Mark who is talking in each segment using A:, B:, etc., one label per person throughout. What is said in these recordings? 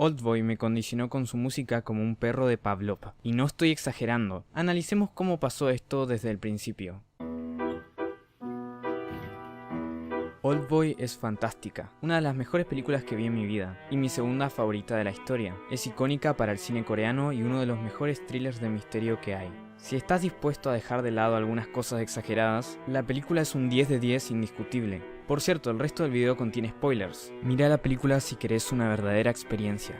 A: Oldboy me condicionó con su música como un perro de Pavlov, y no estoy exagerando. Analicemos cómo pasó esto desde el principio. Oldboy es fantástica, una de las mejores películas que vi en mi vida, y mi segunda favorita de la historia. Es icónica para el cine coreano y uno de los mejores thrillers de misterio que hay. Si estás dispuesto a dejar de lado algunas cosas exageradas, la película es un 10 de 10 indiscutible. Por cierto, el resto del video contiene spoilers. Mira la película si querés una verdadera experiencia.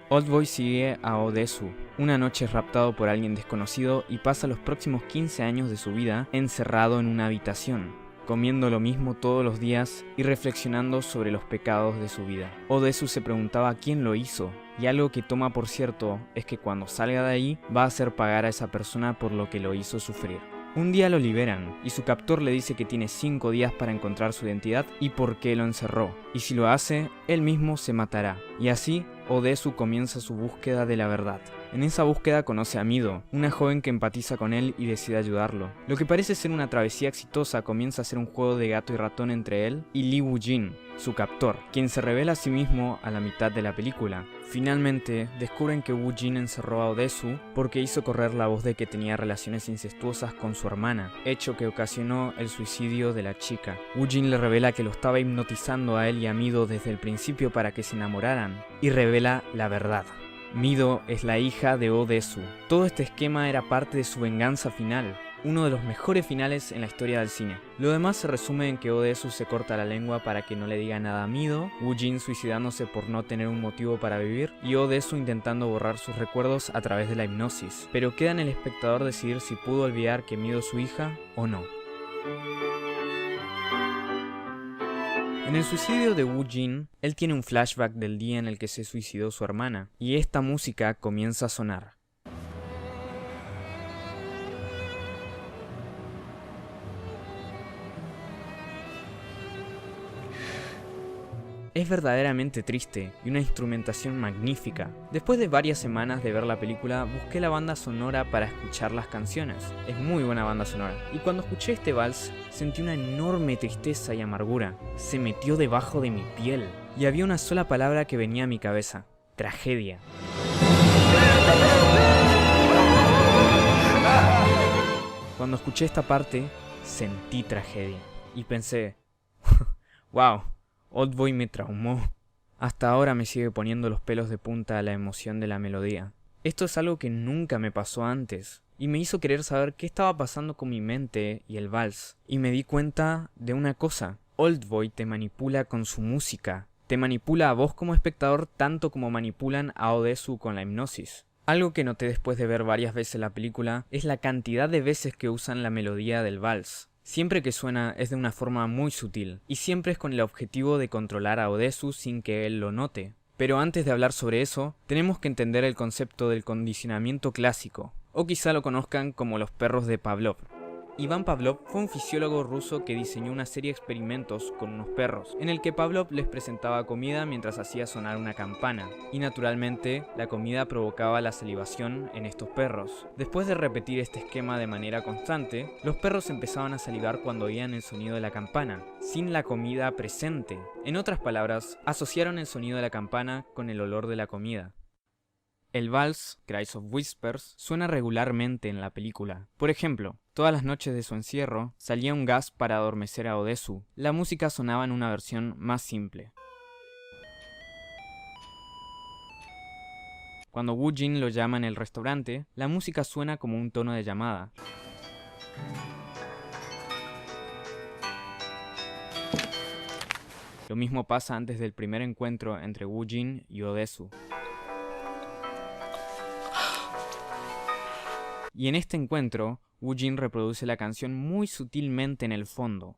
A: Oldboy sigue a Oh Dae-soo. Una noche es raptado por alguien desconocido y pasa los próximos 15 años de su vida encerrado en una habitación, comiendo lo mismo todos los días y reflexionando sobre los pecados de su vida. Oh Dae-soo se preguntaba quién lo hizo, y algo que toma por cierto es que cuando salga de ahí va a hacer pagar a esa persona por lo que lo hizo sufrir. Un día lo liberan, y su captor le dice que tiene 5 días para encontrar su identidad y por qué lo encerró, y si lo hace, él mismo se matará. Y así, Oh Dae-soo comienza su búsqueda de la verdad. En esa búsqueda conoce a Mido, una joven que empatiza con él y decide ayudarlo. Lo que parece ser una travesía exitosa comienza a ser un juego de gato y ratón entre él y Lee Woo-jin, su captor, quien se revela a sí mismo a la mitad de la película. Finalmente, descubren que Woo-jin encerró a Oh Dae-soo porque hizo correr la voz de que tenía relaciones incestuosas con su hermana, hecho que ocasionó el suicidio de la chica. Woo-jin le revela que lo estaba hipnotizando a él y a Mido desde el principio para que se enamoraran, y revela la verdad. Mido es la hija de Oh Dae-soo. Todo este esquema era parte de su venganza final, uno de los mejores finales en la historia del cine. Lo demás se resume en que Oh Dae-soo se corta la lengua para que no le diga nada a Mido, Woo-jin suicidándose por no tener un motivo para vivir, y Oh Dae-soo intentando borrar sus recuerdos a través de la hipnosis. Pero queda en el espectador decidir si pudo olvidar que Mido es su hija o no. En el suicidio de Woo-jin, él tiene un flashback del día en el que se suicidó su hermana, y esta música comienza a sonar. Es verdaderamente triste y una instrumentación magnífica. Después de varias semanas de ver la película, busqué la banda sonora para escuchar las canciones. Es muy buena banda sonora. Y cuando escuché este vals, sentí una enorme tristeza y amargura. Se metió debajo de mi piel. Y había una sola palabra que venía a mi cabeza: tragedia. Cuando escuché esta parte, sentí tragedia. Y pensé, wow. Oldboy me traumó. Hasta ahora me sigue poniendo los pelos de punta a la emoción de la melodía. Esto es algo que nunca me pasó antes, y me hizo querer saber qué estaba pasando con mi mente y el vals. Y me di cuenta de una cosa: Oldboy te manipula con su música. Te manipula a vos como espectador tanto como manipulan a Oh Dae-soo con la hipnosis. Algo que noté después de ver varias veces la película es la cantidad de veces que usan la melodía del vals. Siempre que suena es de una forma muy sutil, y siempre es con el objetivo de controlar a Oh Dae-soo sin que él lo note. Pero antes de hablar sobre eso, tenemos que entender el concepto del condicionamiento clásico, o quizá lo conozcan como los perros de Pavlov. Iván Pavlov fue un fisiólogo ruso que diseñó una serie de experimentos con unos perros, en el que Pavlov les presentaba comida mientras hacía sonar una campana, y naturalmente la comida provocaba la salivación en estos perros. Después de repetir este esquema de manera constante, los perros empezaban a salivar cuando oían el sonido de la campana, sin la comida presente. En otras palabras, asociaron el sonido de la campana con el olor de la comida. El vals, Cries of Whispers, suena regularmente en la película. Por ejemplo, todas las noches de su encierro, salía un gas para adormecer a Oh Dae-soo. La música sonaba en una versión más simple. Cuando Woo-jin lo llama en el restaurante, la música suena como un tono de llamada. Lo mismo pasa antes del primer encuentro entre Woo-jin y Oh Dae-soo. Y en este encuentro, Woo-jin reproduce la canción muy sutilmente en el fondo.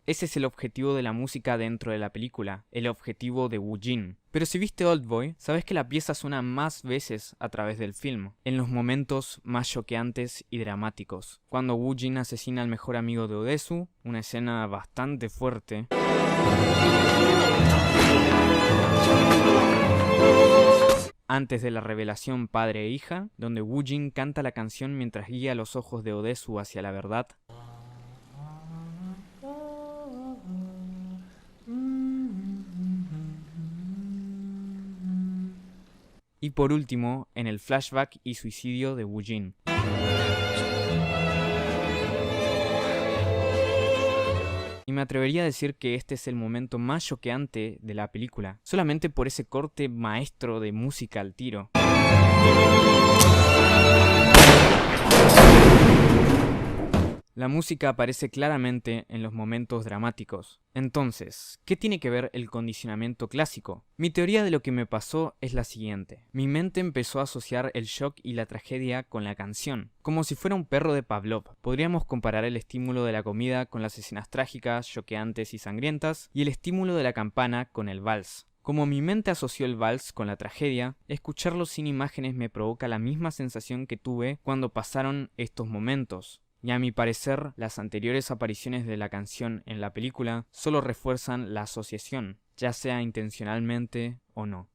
A: Ese es el objetivo de la música dentro de la película, el objetivo de Woo-jin. Pero si viste Oldboy, sabes que la pieza suena más veces a través del film, en los momentos más choqueantes y dramáticos. Cuando Woo-jin asesina al mejor amigo de Oh Dae-soo, una escena bastante fuerte. antes de la revelación padre e hija, donde Woo-jin canta la canción mientras guía los ojos de Odesu hacia la verdad. Y por último, en el flashback y suicidio de Woo-jin. Y me atrevería a decir que este es el momento más choqueante de la película, solamente por ese corte maestro de música al tiro. La música aparece claramente en los momentos dramáticos. Entonces, ¿qué tiene que ver el condicionamiento clásico? Mi teoría de lo que me pasó es la siguiente. Mi mente empezó a asociar el shock y la tragedia con la canción, como si fuera un perro de Pavlov. Podríamos comparar el estímulo de la comida con las escenas trágicas, choqueantes y sangrientas, y el estímulo de la campana con el vals. Como mi mente asoció el vals con la tragedia, escucharlo sin imágenes me provoca la misma sensación que tuve cuando pasaron estos momentos. Y a mi parecer, las anteriores apariciones de la canción en la película solo refuerzan la asociación, ya sea intencionalmente o no.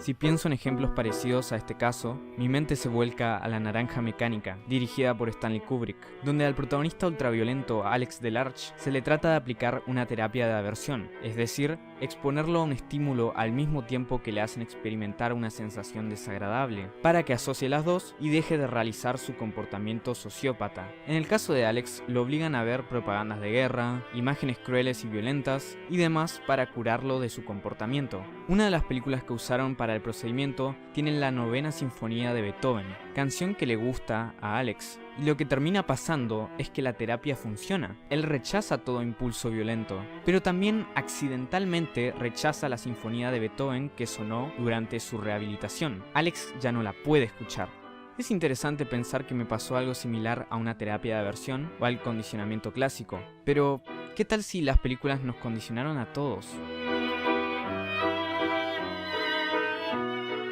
A: Si pienso en ejemplos parecidos a este caso, mi mente se vuelca a La Naranja Mecánica, dirigida por Stanley Kubrick, donde al protagonista ultraviolento Alex Delarge se le trata de aplicar una terapia de aversión, es decir, exponerlo a un estímulo al mismo tiempo que le hacen experimentar una sensación desagradable, para que asocie las dos y deje de realizar su comportamiento sociópata. En el caso de Alex, lo obligan a ver propagandas de guerra, imágenes crueles y violentas y demás para curarlo de su comportamiento. Una de las películas que usaron para el procedimiento tiene la Novena Sinfonía de Beethoven, canción que le gusta a Alex. Y lo que termina pasando es que la terapia funciona. Él rechaza todo impulso violento, pero también accidentalmente rechaza la sinfonía de Beethoven que sonó durante su rehabilitación. Alex ya no la puede escuchar. Es interesante pensar que me pasó algo similar a una terapia de aversión o al condicionamiento clásico. Pero, ¿qué tal si las películas nos condicionaron a todos?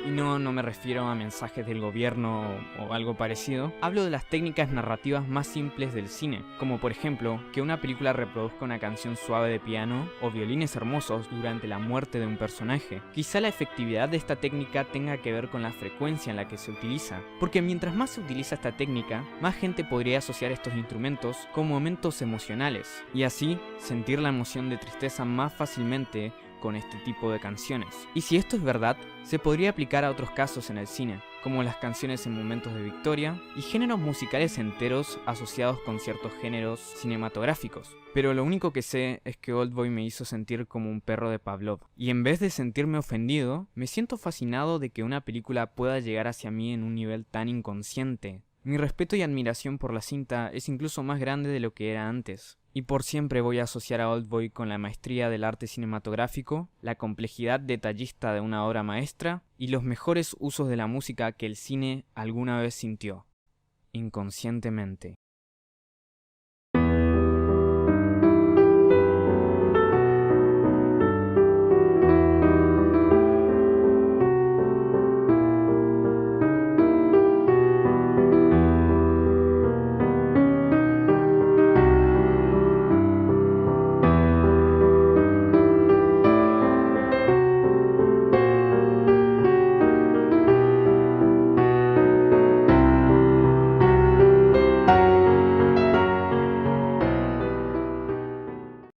A: Y no me refiero a mensajes del gobierno o algo parecido. Hablo de las técnicas narrativas más simples del cine, como por ejemplo que una película reproduzca una canción suave de piano o violines hermosos durante la muerte de un personaje. Quizá la efectividad de esta técnica tenga que ver con la frecuencia en la que se utiliza, porque mientras más se utiliza esta técnica, más gente podría asociar estos instrumentos con momentos emocionales, y así sentir la emoción de tristeza más fácilmente con este tipo de canciones. Y si esto es verdad, se podría aplicar a otros casos en el cine, como las canciones en momentos de victoria y géneros musicales enteros asociados con ciertos géneros cinematográficos. Pero lo único que sé es que Oldboy me hizo sentir como un perro de Pavlov, y en vez de sentirme ofendido, me siento fascinado de que una película pueda llegar hacia mí en un nivel tan inconsciente. Mi respeto y admiración por la cinta es incluso más grande de lo que era antes. Y por siempre voy a asociar a Oldboy con la maestría del arte cinematográfico, la complejidad detallista de una obra maestra y los mejores usos de la música que el cine alguna vez sintió, inconscientemente.